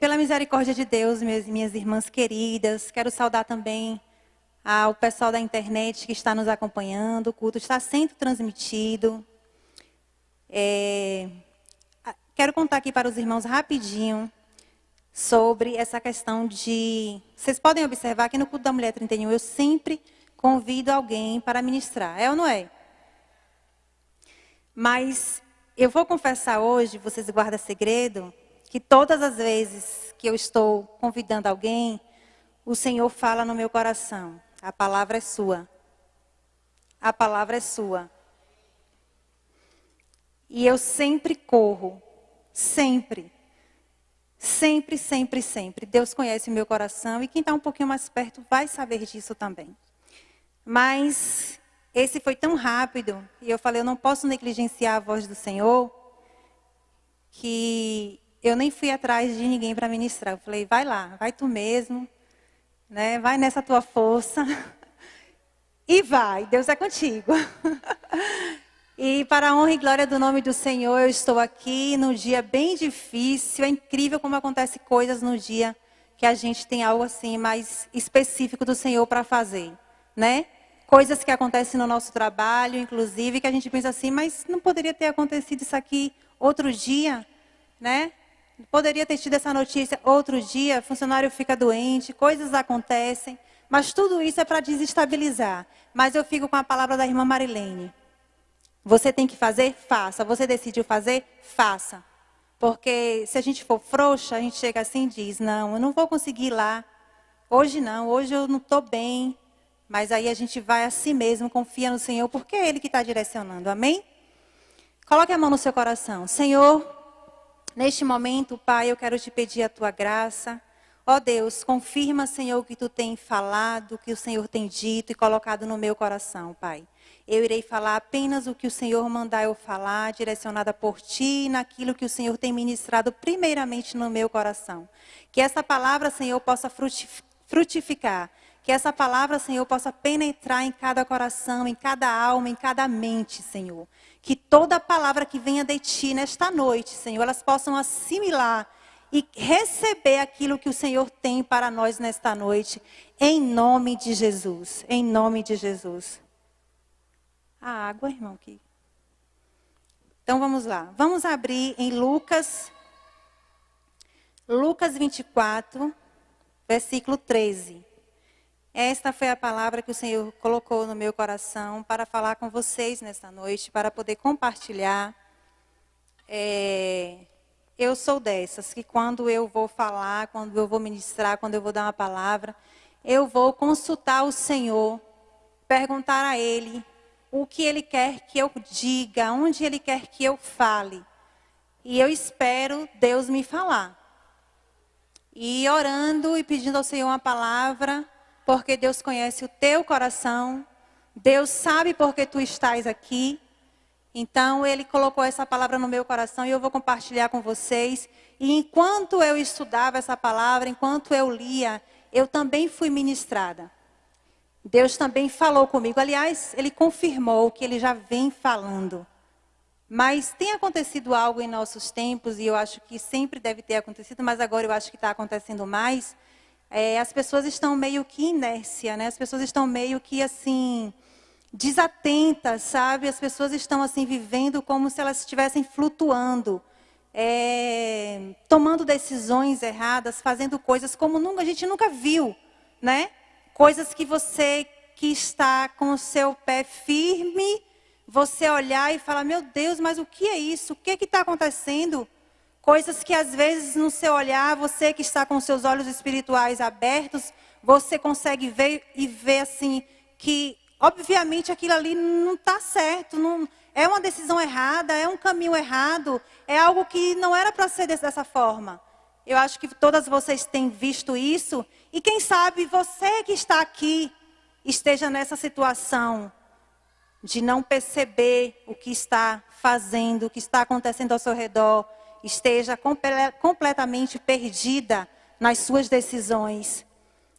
Pela misericórdia de Deus, minhas irmãs queridas, quero saudar também ao pessoal da internet que está nos acompanhando. O culto está sendo transmitido. Quero contar aqui para os irmãos rapidinho sobre essa questão de... Vocês podem observar que no culto da Mulher 31 eu sempre convido alguém para ministrar. É ou não é? Mas eu vou confessar hoje, vocês guardam segredo, que todas as vezes que eu estou convidando alguém, o Senhor fala no meu coração: a palavra é sua. A palavra é sua. E eu sempre corro. Sempre. Sempre, sempre, sempre. Deus conhece o meu coração e quem está um pouquinho mais perto vai saber disso também. Mas esse foi tão rápido e eu falei, eu não posso negligenciar a voz do Senhor, que eu nem fui atrás de ninguém para ministrar. Eu falei, vai lá, vai tu mesmo, né? Vai nessa tua força. E vai, Deus é contigo. E para a honra e glória do nome do Senhor, eu estou aqui num dia bem difícil. É incrível como acontecem coisas no dia que a gente tem algo assim mais específico do Senhor para fazer, né? Coisas que acontecem no nosso trabalho, inclusive, que a gente pensa assim, mas não poderia ter acontecido isso aqui outro dia, né? Poderia ter tido essa notícia outro dia, funcionário fica doente, coisas acontecem, mas tudo isso é para desestabilizar. Mas eu fico com a palavra da irmã Marilene. Você tem que fazer? Faça. Você decidiu fazer? Faça. Porque se a gente for frouxa, a gente chega assim e diz, não, eu não vou conseguir ir lá. Hoje não, hoje eu não estou bem. Mas aí a gente vai a si mesmo, confia no Senhor, porque é Ele que está direcionando. Amém? Coloque a mão no seu coração. Senhor, neste momento, Pai, eu quero te pedir a tua graça. Ó Deus, confirma, Senhor, o que tu tem falado, o que o Senhor tem dito e colocado no meu coração, Pai. Eu irei falar apenas o que o Senhor mandar eu falar, direcionada por Ti, naquilo que o Senhor tem ministrado primeiramente no meu coração. Que essa palavra, Senhor, possa frutificar. Que essa palavra, Senhor, possa penetrar em cada coração, em cada alma, em cada mente, Senhor. Que toda palavra que venha de Ti nesta noite, Senhor, elas possam assimilar e receber aquilo que o Senhor tem para nós nesta noite. Em nome de Jesus. Em nome de Jesus. A água, irmão, aqui. Então vamos lá. Vamos abrir em Lucas 24, versículo 13. Esta foi a palavra que o Senhor colocou no meu coração para falar com vocês nesta noite, para poder compartilhar. Eu sou dessas que quando eu vou falar, quando eu vou ministrar, quando eu vou dar uma palavra, eu vou consultar o Senhor, perguntar a Ele o que Ele quer que eu diga, onde Ele quer que eu fale. E eu espero Deus me falar. E orando e pedindo ao Senhor uma palavra, porque Deus conhece o teu coração, Deus sabe porque tu estás aqui. Então, Ele colocou essa palavra no meu coração e eu vou compartilhar com vocês. E enquanto eu estudava essa palavra, enquanto eu lia, eu também fui ministrada. Deus também falou comigo. Aliás, Ele confirmou que Ele já vem falando. Mas tem acontecido algo em nossos tempos, e eu acho que sempre deve ter acontecido, mas agora eu acho que está acontecendo mais. As pessoas estão meio que inércia, né? As pessoas estão meio que assim, desatentas, sabe? As pessoas estão assim, vivendo como se elas estivessem flutuando. Tomando decisões erradas, fazendo coisas como a gente nunca viu, né? Coisas que você que está com o seu pé firme, você olhar e falar, meu Deus, mas o que é isso? O que está acontecendo? Coisas que às vezes no seu olhar, você que está com seus olhos espirituais abertos, você consegue ver e ver assim, que obviamente aquilo ali não está certo, não, é uma decisão errada, é um caminho errado, é algo que não era para ser dessa forma. Eu acho que todas vocês têm visto isso. E quem sabe você que está aqui esteja nessa situação de não perceber o que está fazendo, o que está acontecendo ao seu redor. Esteja completamente perdida nas suas decisões.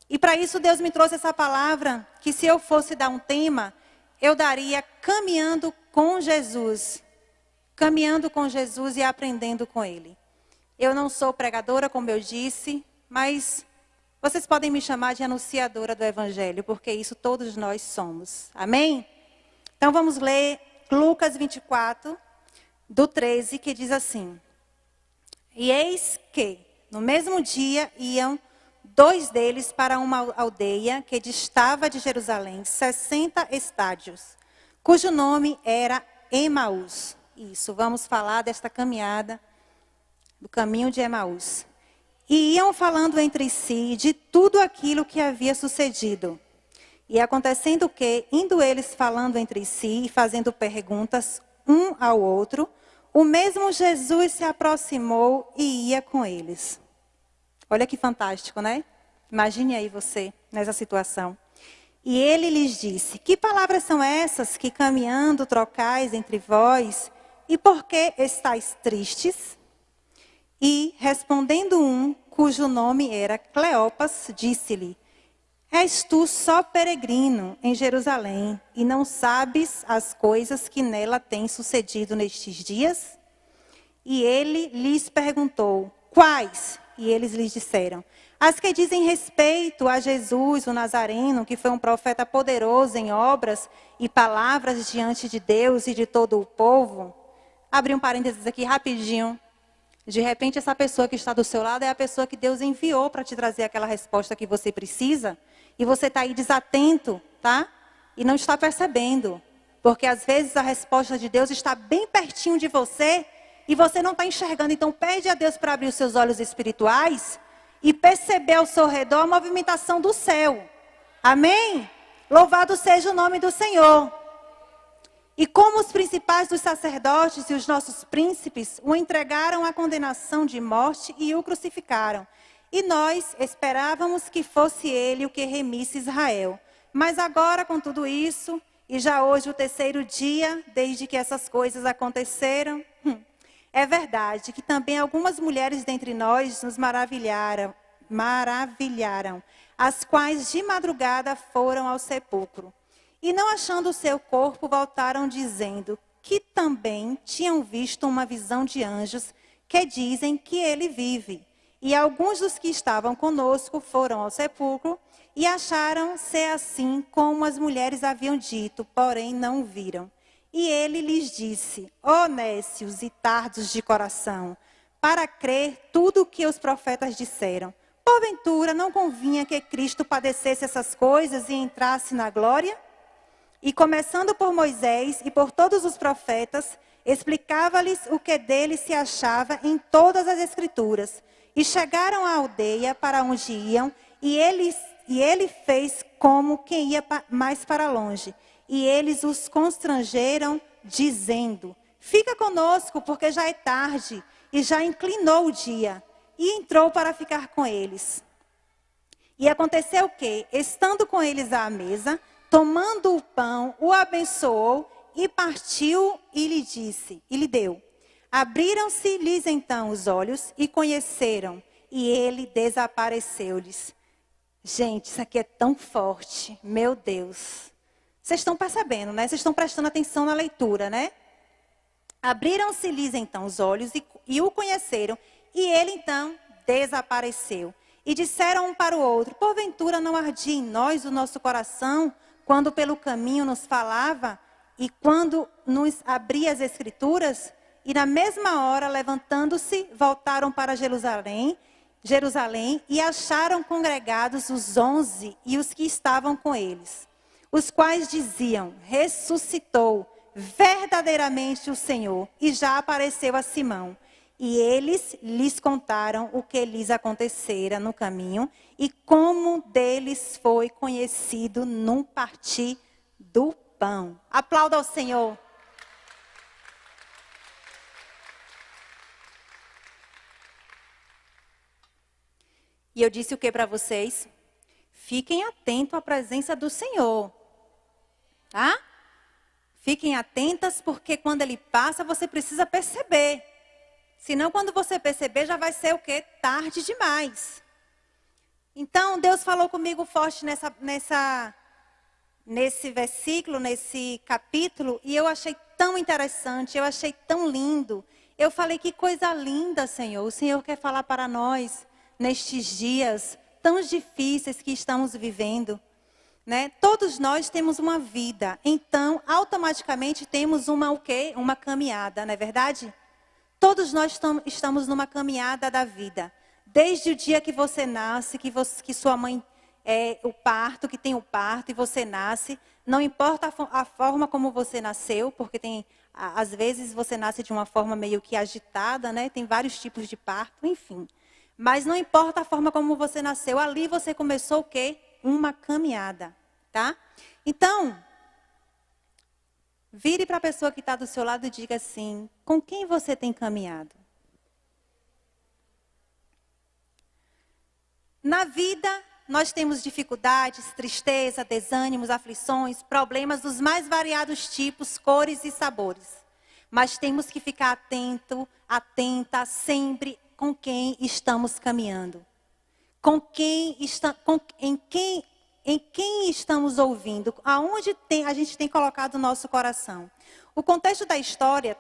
E para isso Deus me trouxe essa palavra, que se eu fosse dar um tema, eu daria caminhando com Jesus. Caminhando com Jesus e aprendendo com Ele. Eu não sou pregadora, como eu disse, mas vocês podem me chamar de anunciadora do Evangelho, porque isso todos nós somos. Amém? Então vamos ler Lucas 24, do 13, que diz assim: E eis que, no mesmo dia, iam 2 deles para uma aldeia que distava de Jerusalém 60 estádios, cujo nome era Emaús. Isso, vamos falar desta caminhada, do caminho de Emaús. E iam falando entre si de tudo aquilo que havia sucedido. E acontecendo que, indo eles falando entre si e fazendo perguntas um ao outro, o mesmo Jesus se aproximou e ia com eles. Olha que fantástico, né? Imagine aí você nessa situação. E ele lhes disse: Que palavras são essas que caminhando trocais entre vós? E por que estáis tristes? E respondendo um, cujo nome era Cleopas, disse-lhe: És tu só peregrino em Jerusalém e não sabes as coisas que nela têm sucedido nestes dias? E ele lhes perguntou: Quais? E eles lhes disseram: As que dizem respeito a Jesus, o Nazareno, que foi um profeta poderoso em obras e palavras diante de Deus e de todo o povo. Abri um parênteses aqui rapidinho. De repente, essa pessoa que está do seu lado é a pessoa que Deus enviou para te trazer aquela resposta que você precisa. E você está aí desatento, tá? E não está percebendo. Porque às vezes a resposta de Deus está bem pertinho de você e você não está enxergando. Então pede a Deus para abrir os seus olhos espirituais e perceber ao seu redor a movimentação do céu. Amém? Louvado seja o nome do Senhor. E como os principais dos sacerdotes e os nossos príncipes o entregaram à condenação de morte e o crucificaram. E nós esperávamos que fosse ele o que remisse Israel. Mas agora, com tudo isso, e já hoje o 3º dia, desde que essas coisas aconteceram, é verdade que também algumas mulheres dentre nós nos maravilharam, as quais de madrugada foram ao sepulcro. E não achando o seu corpo, voltaram dizendo que também tinham visto uma visão de anjos que dizem que ele vive. E alguns dos que estavam conosco foram ao sepulcro e acharam ser assim como as mulheres haviam dito, porém não o viram. E ele lhes disse: Ó nécios e tardos de coração, para crer tudo o que os profetas disseram. Porventura não convinha que Cristo padecesse essas coisas e entrasse na glória? E começando por Moisés e por todos os profetas, explicava-lhes o que dele se achava em todas as Escrituras. E chegaram à aldeia para onde iam, e ele fez como quem ia mais para longe. E eles os constrangeram, dizendo: Fica conosco, porque já é tarde, e já inclinou o dia. E entrou para ficar com eles. E aconteceu que, estando com eles à mesa, tomando o pão, o abençoou e partiu e lhe deu. Abriram-se-lhes então os olhos e conheceram, e ele desapareceu-lhes. Gente, isso aqui é tão forte, meu Deus. Vocês estão percebendo, né? Vocês estão prestando atenção na leitura, né? Abriram-se-lhes então os olhos e o conheceram, e ele então desapareceu. E disseram um para o outro: Porventura não ardia em nós o nosso coração, quando pelo caminho nos falava e quando nos abria as Escrituras? E na mesma hora, levantando-se, voltaram para Jerusalém e acharam congregados os 11 e os que estavam com eles, os quais diziam: Ressuscitou verdadeiramente o Senhor e já apareceu a Simão. E eles lhes contaram o que lhes acontecera no caminho e como deles foi conhecido num partir do pão. Aplauda ao Senhor. E eu disse o que para vocês? Fiquem atentos à presença do Senhor. Tá? Fiquem atentas, porque quando Ele passa, você precisa perceber. Senão, quando você perceber, já vai ser o quê? Tarde demais. Então, Deus falou comigo forte nesse versículo, nesse capítulo, e eu achei tão interessante, eu achei tão lindo. Eu falei, que coisa linda, Senhor. O Senhor quer falar para nós nestes dias tão difíceis que estamos vivendo, né? Todos nós temos uma vida, então automaticamente temos uma o quê? Uma caminhada, não é verdade? Todos nós estamos numa caminhada da vida. Desde o dia que você nasce, que sua mãe o parto, que tem o parto e você nasce, não importa a forma como você nasceu, porque às vezes você nasce de uma forma meio que agitada, né? Tem vários tipos de parto, enfim. Mas não importa a forma como você nasceu, ali você começou o quê? Uma caminhada, tá? Então, vire para a pessoa que está do seu lado e diga assim, com quem você tem caminhado? Na vida, nós temos dificuldades, tristeza, desânimos, aflições, problemas dos mais variados tipos, cores e sabores. Mas temos que ficar atenta sempre com quem estamos caminhando. Em quem estamos ouvindo, aonde a gente tem colocado o nosso coração. O contexto da história,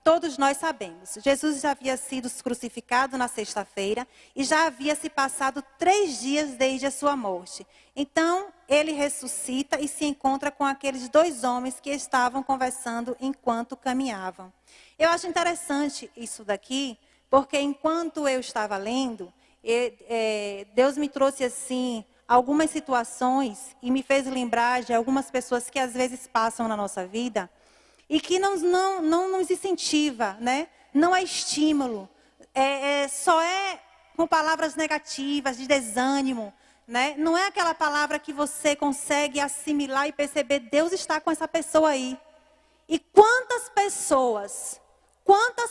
todos nós sabemos. Jesus já havia sido crucificado na sexta-feira e já havia se passado 3 dias desde a sua morte. Então, ele ressuscita e se encontra com aqueles 2 homens que estavam conversando enquanto caminhavam. Eu acho interessante isso daqui, porque enquanto eu estava lendo, Deus me trouxe assim algumas situações e me fez lembrar de algumas pessoas que às vezes passam na nossa vida e que não nos incentiva, né? Não é estímulo, só é com palavras negativas, de desânimo, né? Não é aquela palavra que você consegue assimilar e perceber, Deus está com essa pessoa aí. E quantas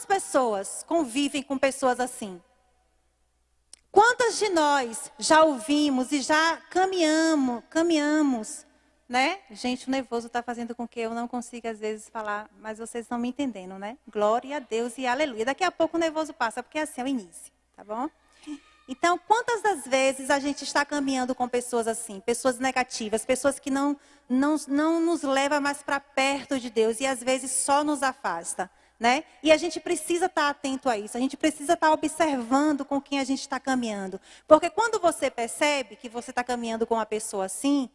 pessoas convivem com pessoas assim? Quantas de nós já ouvimos e já caminhamos, né? Gente, o nervoso está fazendo com que eu não consiga às vezes falar, mas vocês estão me entendendo, né? Glória a Deus e aleluia. Daqui a pouco o nervoso passa, porque assim é o início, tá bom? Então, quantas das vezes a gente está caminhando com pessoas assim, pessoas negativas, pessoas que não nos levam mais para perto de Deus e às vezes só nos afasta, né? E a gente precisa estar atento a isso, a gente precisa estar observando com quem a gente está caminhando. Porque quando você percebe que você está caminhando com uma pessoa assim,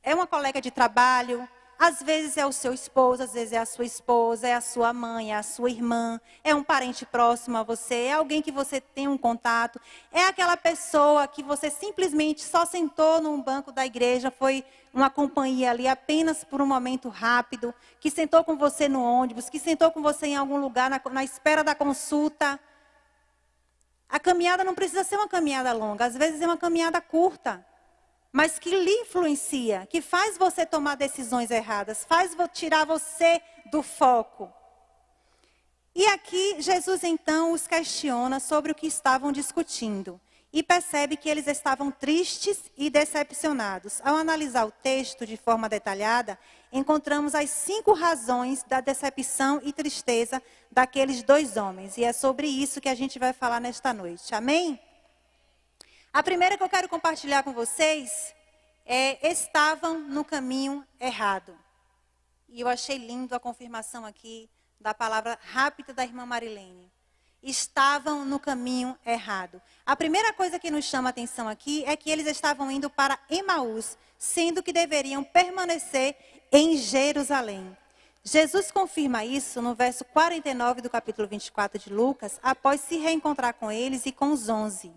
é uma colega de trabalho, às vezes é o seu esposo, às vezes é a sua esposa, é a sua mãe, é a sua irmã, é um parente próximo a você, é alguém que você tem um contato, é aquela pessoa que você simplesmente só sentou num banco da igreja, foi uma companhia ali apenas por um momento rápido, que sentou com você no ônibus, que sentou com você em algum lugar na espera da consulta. A caminhada não precisa ser uma caminhada longa, às vezes é uma caminhada curta. Mas que lhe influencia, que faz você tomar decisões erradas, faz tirar você do foco. E aqui Jesus então os questiona sobre o que estavam discutindo. E percebe que eles estavam tristes e decepcionados. Ao analisar o texto de forma detalhada, encontramos as 5 razões da decepção e tristeza daqueles 2 homens. E é sobre isso que a gente vai falar nesta noite. Amém? A primeira que eu quero compartilhar com vocês estavam no caminho errado. E eu achei lindo a confirmação aqui da palavra rápida da irmã Marilene. Estavam no caminho errado. A primeira coisa que nos chama a atenção aqui é que eles estavam indo para Emaús, sendo que deveriam permanecer em Jerusalém. Jesus confirma isso no verso 49 do capítulo 24 de Lucas, após se reencontrar com eles e com os 11.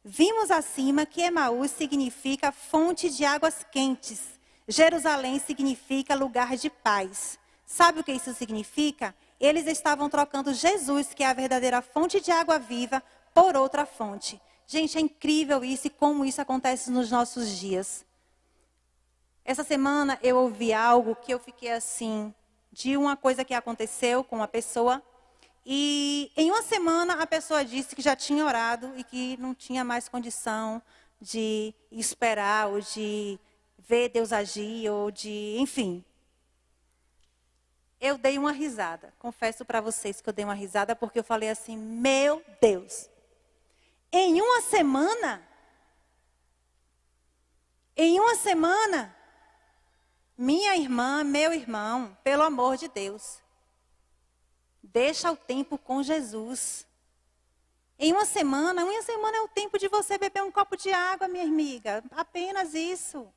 Vimos acima que Emaús significa fonte de águas quentes. Jerusalém significa lugar de paz. Sabe o que isso significa? Eles estavam trocando Jesus, que é a verdadeira fonte de água viva, por outra fonte. Gente, é incrível isso e como isso acontece nos nossos dias. Essa semana eu ouvi algo que eu fiquei assim, de uma coisa que aconteceu com uma pessoa. E em uma semana a pessoa disse que já tinha orado e que não tinha mais condição de esperar ou de ver Deus agir ou de, enfim. Eu dei uma risada, confesso para vocês que eu dei uma risada porque eu falei assim, meu Deus, em uma semana, minha irmã, meu irmão, pelo amor de Deus. Deixa o tempo com Jesus. Em uma semana é o tempo de você beber um copo de água, minha amiga. Apenas isso.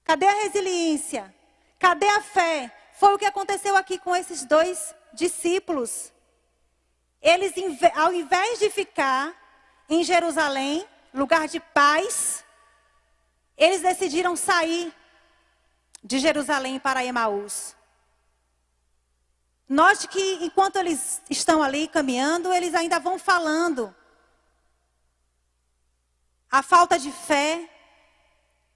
Cadê a resiliência? Cadê a fé? Foi o que aconteceu aqui com esses 2 discípulos. Eles, ao invés de ficar em Jerusalém, lugar de paz, eles decidiram sair de Jerusalém para Emaús. Note que enquanto eles estão ali caminhando, eles ainda vão falando a falta de fé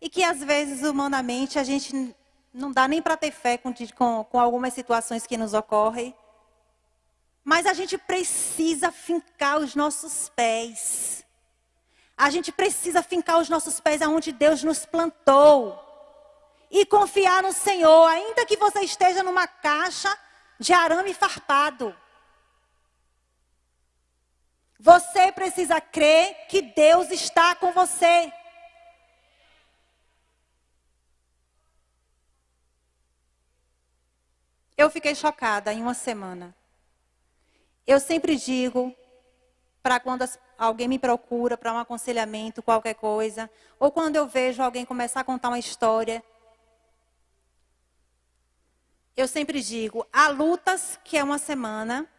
e que às vezes humanamente a gente não dá nem para ter fé com algumas situações que nos ocorrem. Mas a gente precisa fincar os nossos pés. A gente precisa fincar os nossos pés aonde Deus nos plantou. E confiar no Senhor, ainda que você esteja numa caixa de arame farpado. Você precisa crer que Deus está com você. Eu fiquei chocada em uma semana. Eu sempre digo, para quando alguém me procura para um aconselhamento, qualquer coisa, ou quando eu vejo alguém começar a contar uma história, eu sempre digo, há lutas que é uma semana,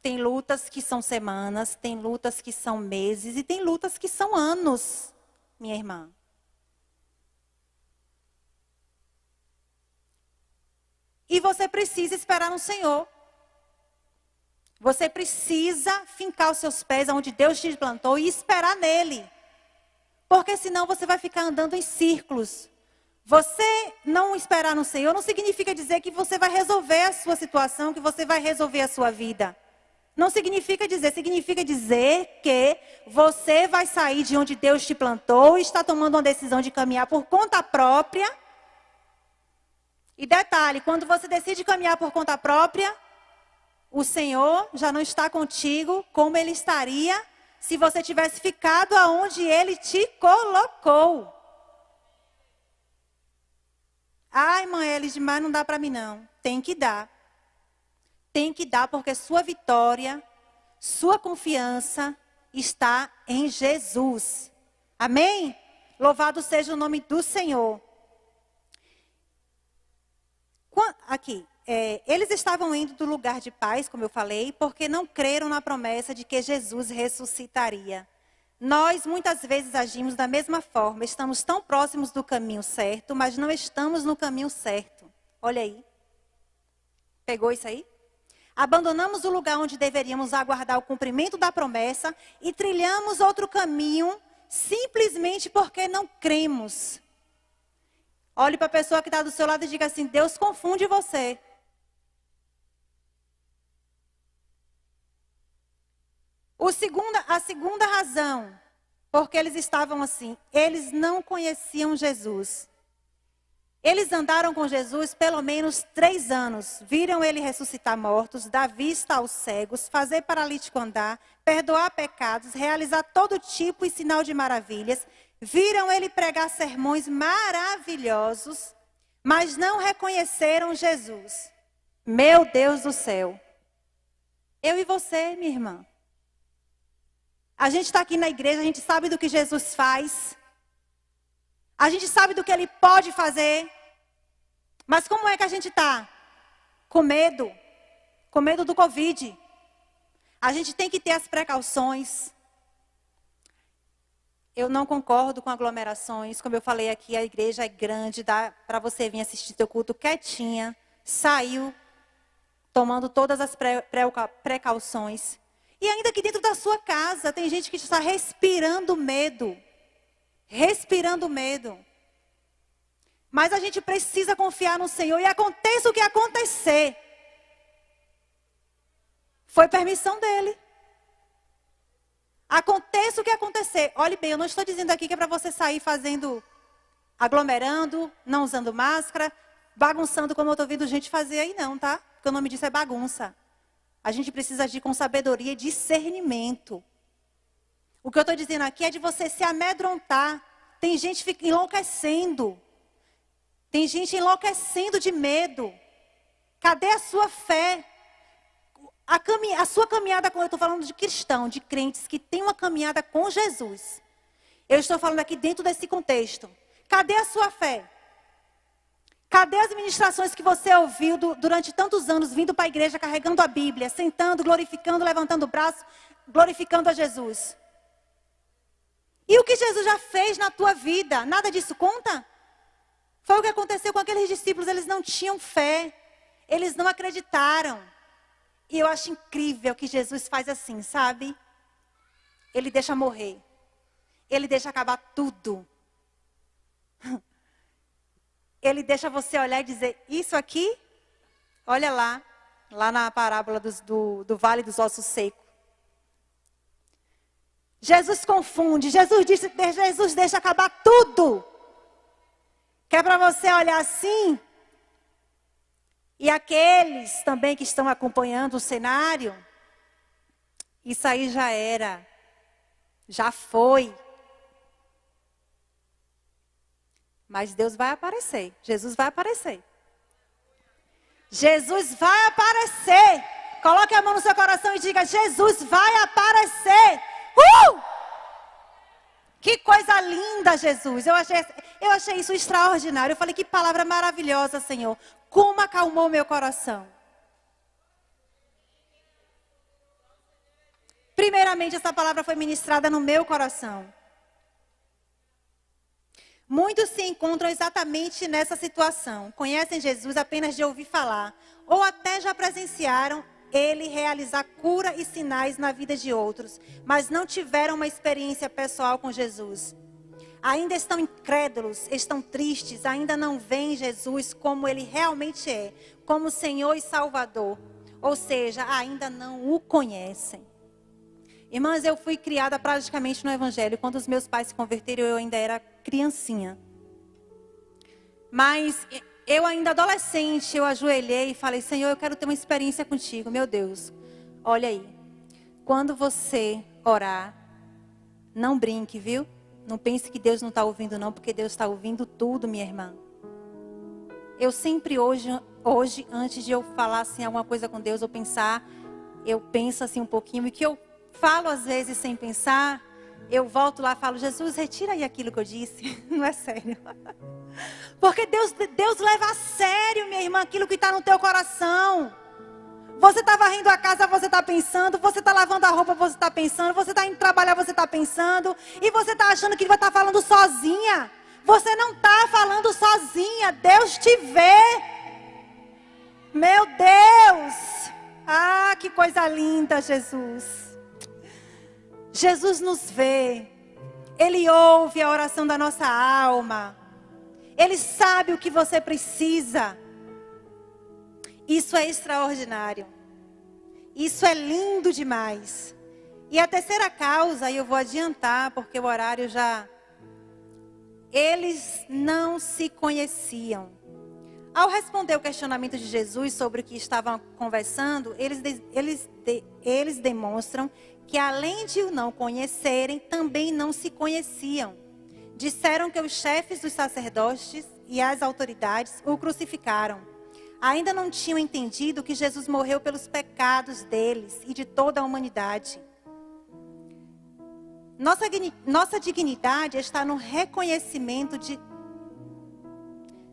tem lutas que são semanas, tem lutas que são meses e tem lutas que são anos, minha irmã. E você precisa esperar no Senhor. Você precisa fincar os seus pés onde Deus te plantou e esperar nele. Porque senão você vai ficar andando em círculos. Você não esperar no Senhor não significa dizer que você vai resolver a sua situação, que você vai resolver a sua vida. Não significa dizer que você vai sair de onde Deus te plantou e está tomando uma decisão de caminhar por conta própria. E detalhe, quando você decide caminhar por conta própria, o Senhor já não está contigo como Ele estaria se você tivesse ficado aonde Ele te colocou. Ai, mãe, Elis, demais não dá para mim não. Tem que dar. Tem que dar porque sua vitória, sua confiança está em Jesus. Amém? Louvado seja o nome do Senhor. Aqui, eles estavam indo do lugar de paz, como eu falei, porque não creram na promessa de que Jesus ressuscitaria. Nós, muitas vezes, agimos da mesma forma. Estamos tão próximos do caminho certo, mas não estamos no caminho certo. Olha aí. Pegou isso aí? Abandonamos o lugar onde deveríamos aguardar o cumprimento da promessa e trilhamos outro caminho simplesmente porque não cremos. Olhe para a pessoa que está do seu lado e diga assim, Deus confunde você. A segunda razão, porque eles estavam assim, eles não conheciam Jesus. Eles andaram com Jesus pelo menos 3 anos. Viram ele ressuscitar mortos, dar vista aos cegos, fazer paralítico andar, perdoar pecados, realizar todo tipo e sinal de maravilhas. Viram ele pregar sermões maravilhosos, mas não reconheceram Jesus. Meu Deus do céu. Eu e você, minha irmã. A gente está aqui na igreja, a gente sabe do que Jesus faz. A gente sabe do que Ele pode fazer. Mas como é que a gente está? Com medo. Com medo do Covid. A gente tem que ter as precauções. Eu não concordo com aglomerações. Como eu falei aqui, a igreja é grande. Dá para você vir assistir seu culto quietinha. Saiu, tomando todas as precauções. E ainda que dentro da sua casa, tem gente que está respirando medo. Respirando medo. Mas a gente precisa confiar no Senhor. E aconteça o que acontecer. Foi permissão dele. Aconteça o que acontecer. Olhe bem, eu não estou dizendo aqui que é para você sair aglomerando, não usando máscara, bagunçando como eu estou vendo gente fazer aí não, tá? Porque o nome disso é bagunça. A gente precisa agir com sabedoria e discernimento. O que eu estou dizendo aqui é de você se amedrontar. Tem gente enlouquecendo. Tem gente enlouquecendo de medo. Cadê a sua fé? A sua caminhada, eu estou falando de cristão, de crentes que tem uma caminhada com Jesus. Eu estou falando aqui dentro desse contexto. Cadê a sua fé? Cadê as ministrações que você ouviu durante tantos anos, vindo para a igreja, carregando a Bíblia, sentando, glorificando, levantando o braço, glorificando a Jesus? E o que Jesus já fez na tua vida, nada disso conta? Foi o que aconteceu com aqueles discípulos, eles não tinham fé, eles não acreditaram. E eu acho incrível que Jesus faz assim, sabe? Ele deixa morrer, ele deixa acabar tudo. Ele deixa você olhar e dizer, isso aqui, olha lá na parábola do Vale dos Ossos Secos. Jesus confunde, Jesus deixa acabar tudo. Que é para você olhar assim, e aqueles também que estão acompanhando o cenário, isso aí já era, já foi. Mas Deus vai aparecer, Jesus vai aparecer. Jesus vai aparecer. Coloque a mão no seu coração e diga, Jesus vai aparecer. Que coisa linda, Jesus. Eu achei isso extraordinário. Eu falei, que palavra maravilhosa, Senhor. Como acalmou meu coração. Primeiramente, essa palavra foi ministrada no meu coração. Muitos se encontram exatamente nessa situação. Conhecem Jesus apenas de ouvir falar. Ou até já presenciaram ele realizar cura e sinais na vida de outros. Mas não tiveram uma experiência pessoal com Jesus. Ainda estão incrédulos, estão tristes. Ainda não veem Jesus como ele realmente é. Como Senhor e Salvador. Ou seja, ainda não o conhecem. Irmãs, eu fui criada praticamente no Evangelho. Quando os meus pais se converteram, eu ainda era criancinha. Mas eu ainda adolescente, eu ajoelhei e falei, Senhor, eu quero ter uma experiência contigo. Meu Deus, olha aí. Quando você orar, não brinque, viu? Não pense que Deus não está ouvindo não, porque Deus está ouvindo tudo, minha irmã. Eu sempre hoje, antes de eu falar assim, alguma coisa com Deus, eu penso assim um pouquinho, e que eu falo às vezes sem pensar, eu volto lá e falo, Jesus, retira aí aquilo que eu disse. Não é sério. Porque Deus leva a sério, minha irmã, aquilo que está no teu coração. Você está varrendo a casa, você está pensando. Você está lavando a roupa, você está pensando. Você está indo trabalhar, você está pensando. E você está achando que vai estar falando sozinha. Você não está falando sozinha. Deus te vê. Meu Deus. Ah, que coisa linda, Jesus. Jesus nos vê, Ele ouve a oração da nossa alma, Ele sabe o que você precisa. Isso é extraordinário, isso é lindo demais. E a terceira causa, e eu vou adiantar porque o horário já... Eles não se conheciam. Ao responder o questionamento de Jesus sobre o que estavam conversando, eles demonstram que além de o não conhecerem, também não se conheciam. Disseram que os chefes dos sacerdotes e as autoridades o crucificaram. Ainda não tinham entendido que Jesus morreu pelos pecados deles e de toda a humanidade. Nossa dignidade está no reconhecimento de...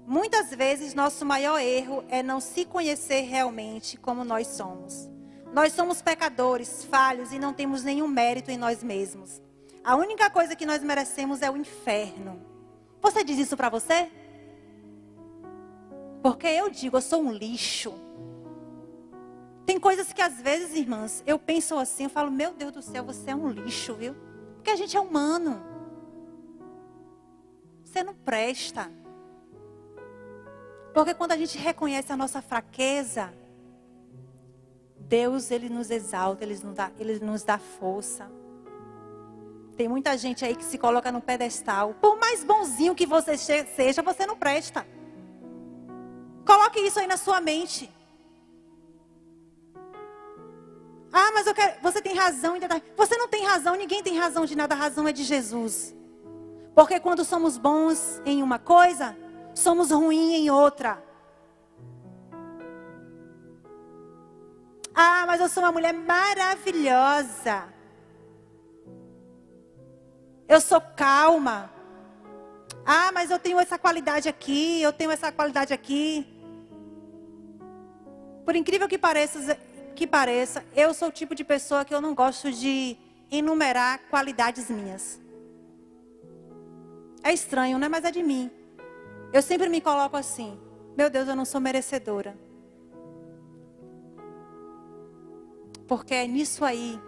Muitas vezes, nosso maior erro é não se conhecer realmente como nós somos. Nós somos pecadores, falhos e não temos nenhum mérito em nós mesmos. A única coisa que nós merecemos é o inferno. Você diz isso para você? Porque eu digo, eu sou um lixo. Tem coisas que às vezes, irmãs, eu penso assim, eu falo, meu Deus do céu, você é um lixo, viu? Porque a gente é humano. Você não presta. Porque quando a gente reconhece a nossa fraqueza, Deus, Ele nos exalta, Ele nos dá força. Tem muita gente aí que se coloca no pedestal. Por mais bonzinho que você seja, você não presta. Coloque isso aí na sua mente. Ah, mas você tem razão. Você não tem razão, ninguém tem razão de nada. A razão é de Jesus. Porque quando somos bons em uma coisa, somos ruins em outra. Ah, mas eu sou uma mulher maravilhosa. Eu sou calma. Ah, mas eu tenho essa qualidade aqui, eu tenho essa qualidade aqui. Por incrível que pareça, eu sou o tipo de pessoa que eu não gosto de enumerar qualidades minhas. É estranho, né? Mas é de mim. Eu sempre me coloco assim: meu Deus, eu não sou merecedora. Porque é nisso aí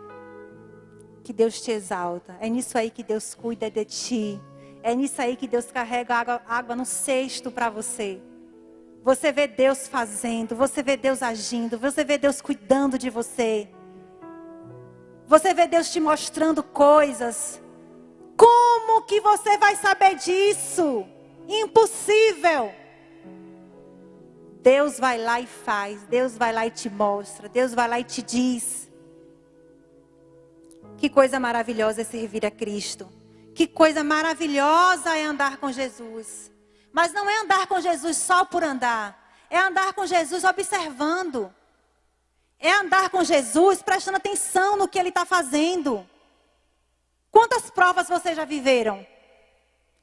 que Deus te exalta. É nisso aí que Deus cuida de ti. É nisso aí que Deus carrega água no cesto para você. Você vê Deus fazendo, você vê Deus agindo, você vê Deus cuidando de você. Você vê Deus te mostrando coisas. Como que você vai saber disso? Impossível. Deus vai lá e faz, Deus vai lá e te mostra, Deus vai lá e te diz. Que coisa maravilhosa é servir a Cristo. Que coisa maravilhosa é andar com Jesus. Mas não é andar com Jesus só por andar. É andar com Jesus observando. É andar com Jesus prestando atenção no que Ele está fazendo. Quantas provas vocês já viveram?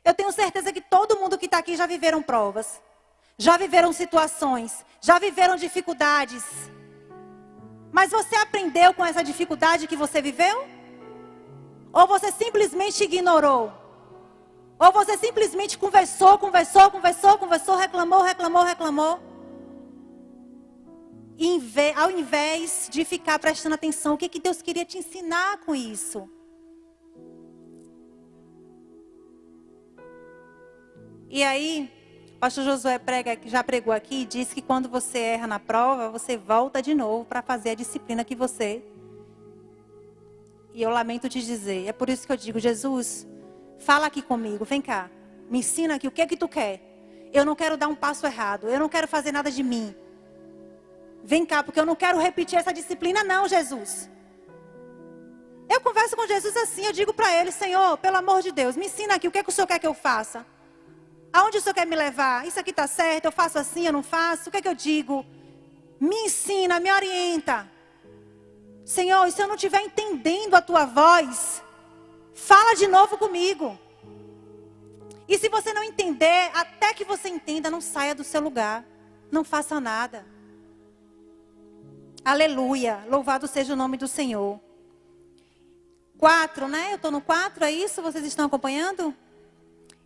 Eu tenho certeza que todo mundo que está aqui já viveram provas. Já viveram situações. Já viveram dificuldades. Mas você aprendeu com essa dificuldade que você viveu? Ou você simplesmente ignorou? Ou você simplesmente conversou, reclamou. E ao invés de ficar prestando atenção, o que Deus queria te ensinar com isso? E aí, o pastor Josué já pregou aqui e disse que quando você erra na prova, você volta de novo para fazer a disciplina que você... E eu lamento te dizer, é por isso que eu digo: Jesus, fala aqui comigo, vem cá, me ensina aqui o que tu quer. Eu não quero dar um passo errado, eu não quero fazer nada de mim. Vem cá, porque eu não quero repetir essa disciplina não, Jesus. Eu converso com Jesus assim, eu digo para Ele: Senhor, pelo amor de Deus, me ensina aqui o que o Senhor quer que eu faça. Aonde o Senhor quer me levar? Isso aqui está certo, eu faço assim, eu não faço? O que eu digo? Me ensina, me orienta. Senhor, e se eu não estiver entendendo a Tua voz, fala de novo comigo. E se você não entender, até que você entenda, não saia do seu lugar. Não faça nada. Aleluia, louvado seja o nome do Senhor. 4, né? Eu estou no 4, é isso? Vocês estão acompanhando?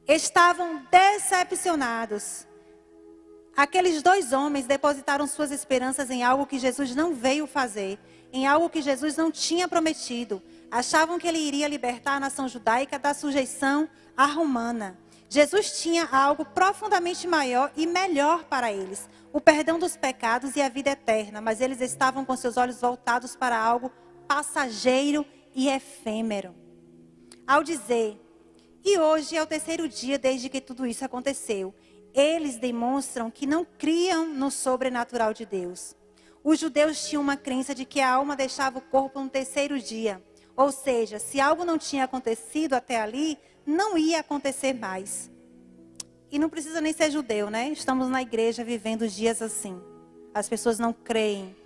Estavam decepcionados. Aqueles 2 homens depositaram suas esperanças em algo que Jesus não veio fazer. Em algo que Jesus não tinha prometido. Achavam que Ele iria libertar a nação judaica da sujeição à romana. Jesus tinha algo profundamente maior e melhor para eles. O perdão dos pecados e a vida eterna. Mas eles estavam com seus olhos voltados para algo passageiro e efêmero. Ao dizer: e hoje é o 3º dia desde que tudo isso aconteceu, eles demonstram que não criam no sobrenatural de Deus. Os judeus tinham uma crença de que a alma deixava o corpo no 3º dia. Ou seja, se algo não tinha acontecido até ali, não ia acontecer mais. E não precisa nem ser judeu, né? Estamos na igreja vivendo dias assim. As pessoas não creem.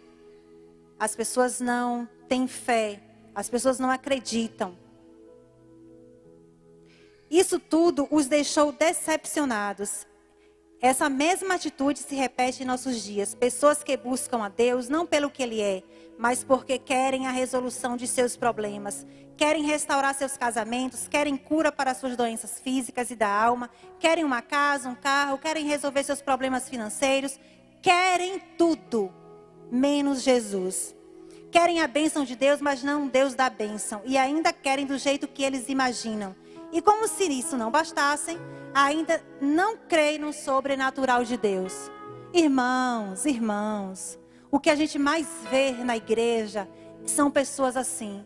As pessoas não têm fé. As pessoas não acreditam. Isso tudo os deixou decepcionados. Essa mesma atitude se repete em nossos dias. Pessoas que buscam a Deus não pelo que Ele é, mas porque querem a resolução de seus problemas. Querem restaurar seus casamentos, querem cura para suas doenças físicas e da alma. Querem uma casa, um carro, querem resolver seus problemas financeiros. Querem tudo, menos Jesus. Querem a bênção de Deus, mas não o Deus da bênção. E ainda querem do jeito que eles imaginam. E como se isso não bastassem, ainda não creem no sobrenatural de Deus. Irmãos, o que a gente mais vê na igreja são pessoas assim.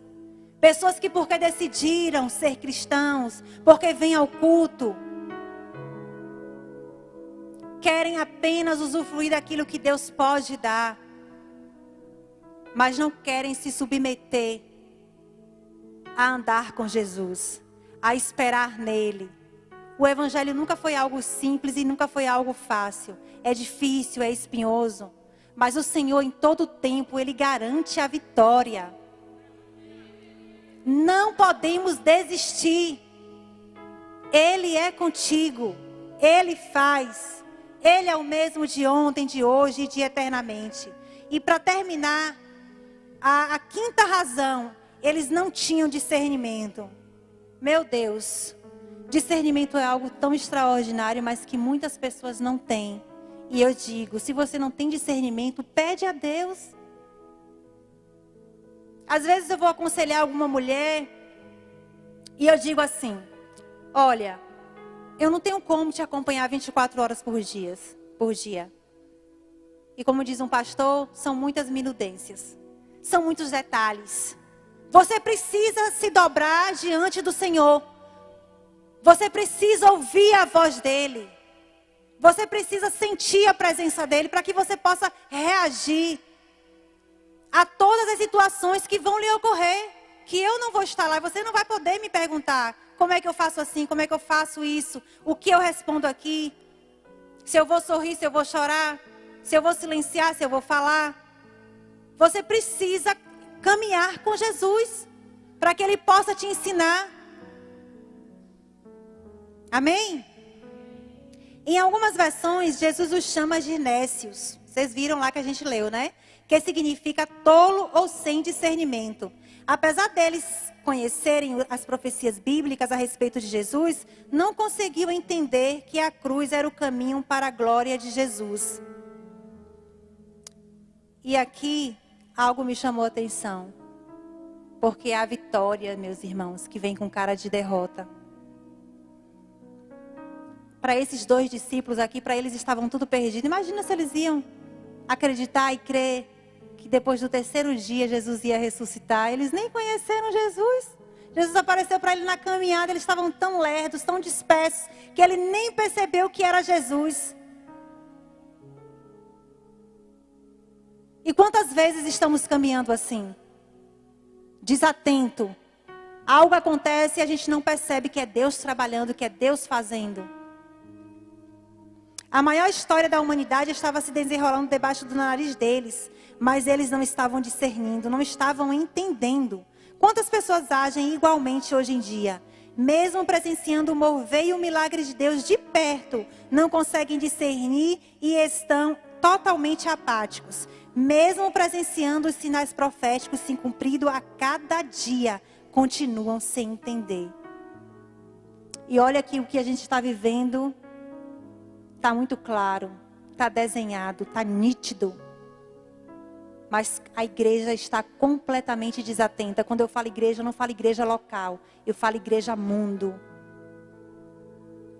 Pessoas que porque decidiram ser cristãos, porque vêm ao culto, querem apenas usufruir daquilo que Deus pode dar, mas não querem se submeter a andar com Jesus, a esperar nele. O evangelho nunca foi algo simples e nunca foi algo fácil. É difícil, é espinhoso. Mas o Senhor, em todo tempo, Ele garante a vitória. Não podemos desistir. Ele é contigo. Ele faz. Ele é o mesmo de ontem, de hoje e de eternamente. E para terminar, a quinta razão, eles não tinham discernimento. Meu Deus, discernimento é algo tão extraordinário, mas que muitas pessoas não têm. E eu digo, se você não tem discernimento, pede a Deus. Às vezes eu vou aconselhar alguma mulher e eu digo assim: olha, eu não tenho como te acompanhar 24 horas por dia. E como diz um pastor, são muitas minudências. São muitos detalhes. Você precisa se dobrar diante do Senhor. Você precisa ouvir a voz dEle. Você precisa sentir a presença dEle para que você possa reagir a todas as situações que vão lhe ocorrer. Que eu não vou estar lá e você não vai poder me perguntar como é que eu faço assim, como é que eu faço isso, o que eu respondo aqui. Se eu vou sorrir, se eu vou chorar, se eu vou silenciar, se eu vou falar. Você precisa caminhar com Jesus para que Ele possa te ensinar. Amém? Em algumas versões, Jesus os chama de nécios. Vocês viram lá que a gente leu, né? Que significa tolo ou sem discernimento. Apesar deles conhecerem as profecias bíblicas a respeito de Jesus, não conseguiam entender que a cruz era o caminho para a glória de Jesus. E aqui, algo me chamou a atenção. Porque é a vitória, meus irmãos, que vem com cara de derrota. Para esses 2 discípulos aqui, para eles estavam tudo perdido. Imagina se eles iam acreditar e crer que depois do 3º dia Jesus ia ressuscitar. Eles nem conheceram Jesus. Jesus apareceu para eles na caminhada, eles estavam tão lerdos, tão dispersos, que ele nem percebeu que era Jesus. E quantas vezes estamos caminhando assim? Desatento. Algo acontece e a gente não percebe que é Deus trabalhando, que é Deus fazendo. A maior história da humanidade estava se desenrolando debaixo do nariz deles. Mas eles não estavam discernindo, não estavam entendendo. Quantas pessoas agem igualmente hoje em dia? Mesmo presenciando o mover e o milagre de Deus de perto, não conseguem discernir e estão totalmente apáticos. Mesmo presenciando os sinais proféticos se cumprindo a cada dia, continuam sem entender. E olha aqui o que a gente está vivendo. Está muito claro, está desenhado, está nítido. Mas a igreja está completamente desatenta. Quando eu falo igreja, eu não falo igreja local. Eu falo igreja mundo.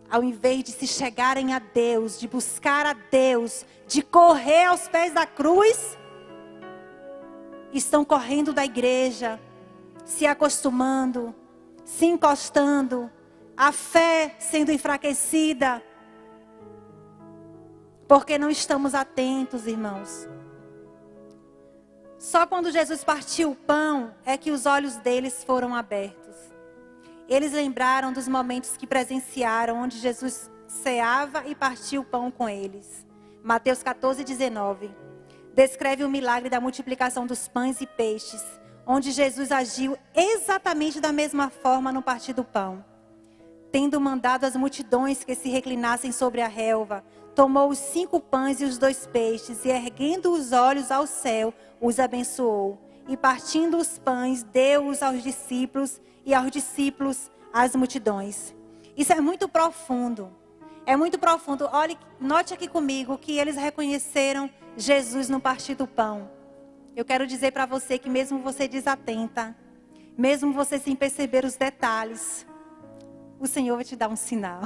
Ao invés de se chegarem a Deus, de buscar a Deus, de correr aos pés da cruz, estão correndo da igreja, se acostumando, se encostando, a fé sendo enfraquecida. Porque não estamos atentos, irmãos. Só quando Jesus partiu o pão é que os olhos deles foram abertos. Eles lembraram dos momentos que presenciaram, onde Jesus ceava e partia o pão com eles. Mateus 14:19. Descreve o milagre da multiplicação dos pães e peixes, onde Jesus agiu exatamente da mesma forma no partir do pão. Tendo mandado as multidões que se reclinassem sobre a relva, tomou os 5 pães e os 2 peixes, e erguendo os olhos ao céu, os abençoou. E partindo os pães, deu-os aos discípulos, e aos discípulos às multidões. Isso é muito profundo. É muito profundo. Olhe, note aqui comigo que eles reconheceram Jesus no partir do pão. Eu quero dizer para você que mesmo você desatenta, mesmo você sem perceber os detalhes, o Senhor vai te dar um sinal.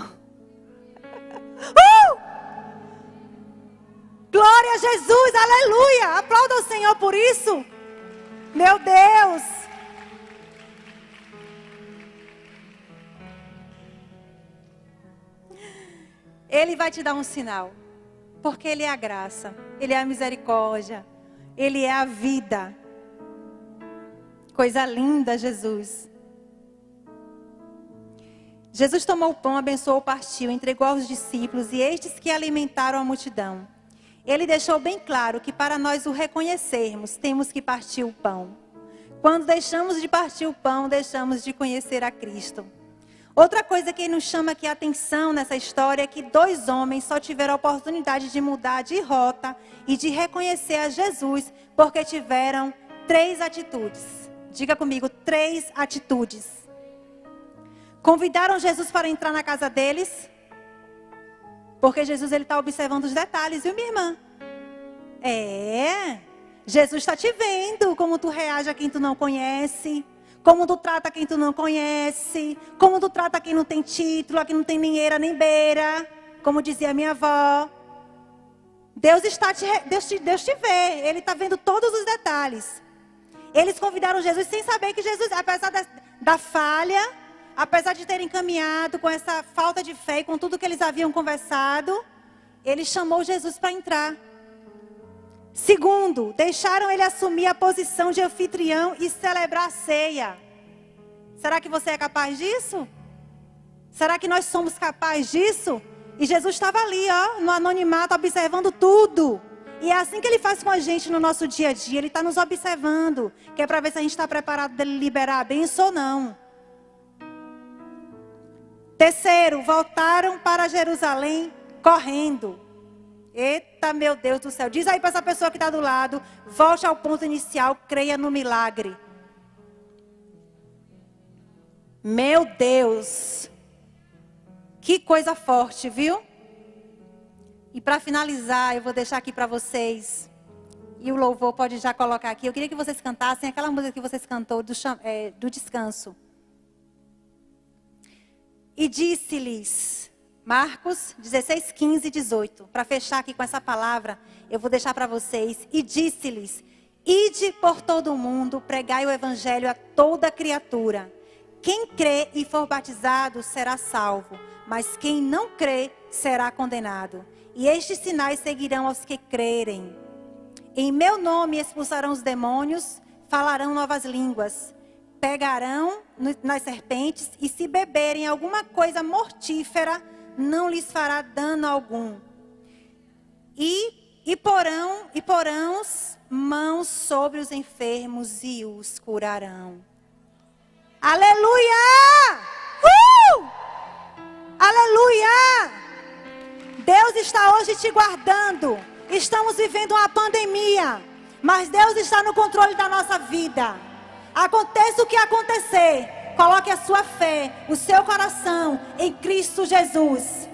Glória a Jesus, aleluia. Aplauda o Senhor por isso. Meu Deus. Ele vai te dar um sinal. Porque Ele é a graça, Ele é a misericórdia, Ele é a vida. Coisa linda, Jesus. Jesus tomou o pão, abençoou, partiu, entregou aos discípulos, e estes que alimentaram a multidão. ele deixou bem claro que para nós o reconhecermos, temos que partir o pão. Quando deixamos de partir o pão, deixamos de conhecer a Cristo. Outra coisa que nos chama aqui a atenção nessa história é que 2 homens só tiveram a oportunidade de mudar de rota e de reconhecer a Jesus, porque tiveram 3 atitudes. Diga comigo, 3 atitudes. Convidaram Jesus para entrar na casa deles, porque Jesus está observando os detalhes, viu, minha irmã? Jesus está te vendo, como tu reage a quem tu não conhece, como tu trata quem tu não conhece, como tu trata quem não tem título, a quem não tem nem eira nem beira, como dizia minha avó. Deus te vê, Ele está vendo todos os detalhes. Eles convidaram Jesus sem saber que Jesus, apesar da falha, apesar de terem caminhado com essa falta de fé e com tudo que eles haviam conversado, Ele chamou Jesus para entrar. Segundo, deixaram ele assumir a posição de anfitrião e celebrar a ceia. Será que você é capaz disso? Será que nós somos capazes disso? E Jesus estava ali, no anonimato, observando tudo. E é assim que Ele faz com a gente no nosso dia a dia. Ele está nos observando, que é para ver se a gente está preparado para Ele liberar a bênção ou não. Terceiro, voltaram para Jerusalém correndo. Eita, meu Deus do céu. Diz aí para essa pessoa que está do lado, volte ao ponto inicial, creia no milagre. Meu Deus. Que coisa forte, viu? E para finalizar, eu vou deixar aqui para vocês, e o louvor pode já colocar aqui. Eu queria que vocês cantassem aquela música que vocês cantou do descanso. E disse-lhes, Marcos 16, 15 e 18. Para fechar aqui com essa palavra, eu vou deixar para vocês. E disse-lhes, ide por todo o mundo, pregai o evangelho a toda criatura. Quem crê e for batizado será salvo, mas quem não crê será condenado. E estes sinais seguirão aos que crerem. Em meu nome expulsarão os demônios, falarão novas línguas, pegarão nas serpentes e se beberem alguma coisa mortífera, não lhes fará dano algum. E porão mãos sobre os enfermos e os curarão. Aleluia! Aleluia! Deus está hoje te guardando. Estamos vivendo uma pandemia, mas Deus está no controle da nossa vida. Aconteça o que acontecer, coloque a sua fé, o seu coração em Cristo Jesus.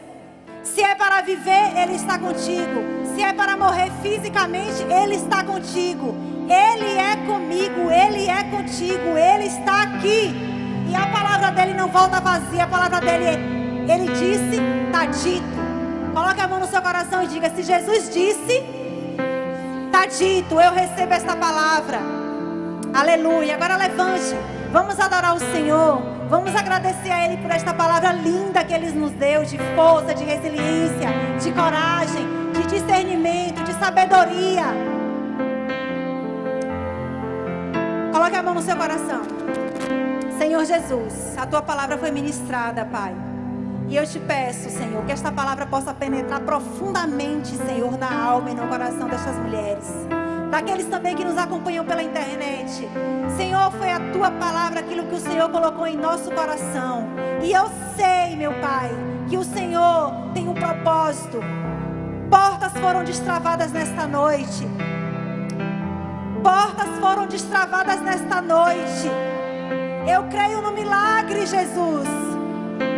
Se é para viver, Ele está contigo. Se é para morrer fisicamente, Ele está contigo. Ele é comigo, Ele é contigo, Ele está aqui. E a palavra dEle não volta vazia, a palavra dEle Ele disse, está dito. Coloque a mão no seu coração e diga, se Jesus disse, está dito, eu recebo esta palavra. Aleluia. Agora levante, vamos adorar o Senhor, vamos agradecer a Ele por esta palavra linda que Ele nos deu, de força, de resiliência, de coragem, de discernimento, de sabedoria. Coloque a mão no seu coração. Senhor Jesus, a Tua palavra foi ministrada, Pai. E eu te peço, Senhor, que esta palavra possa penetrar profundamente, Senhor, na alma e no coração destas mulheres. Daqueles também que nos acompanham pela internet. Senhor, foi a Tua palavra aquilo que o Senhor colocou em nosso coração. E eu sei, meu Pai, que o Senhor tem um propósito. Portas foram destravadas nesta noite. Portas foram destravadas nesta noite. Eu creio no milagre, Jesus.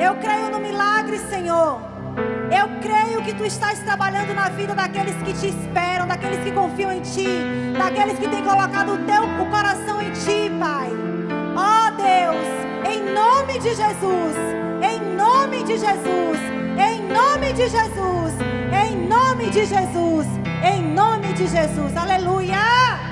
Eu creio no milagre, Senhor. Eu creio que Tu estás trabalhando na vida daqueles que Te esperam, daqueles que confiam em Ti, daqueles que têm colocado o coração em Ti, Pai. Ó Deus, em nome de Jesus, em nome de Jesus, em nome de Jesus, em nome de Jesus, em nome de Jesus. Aleluia!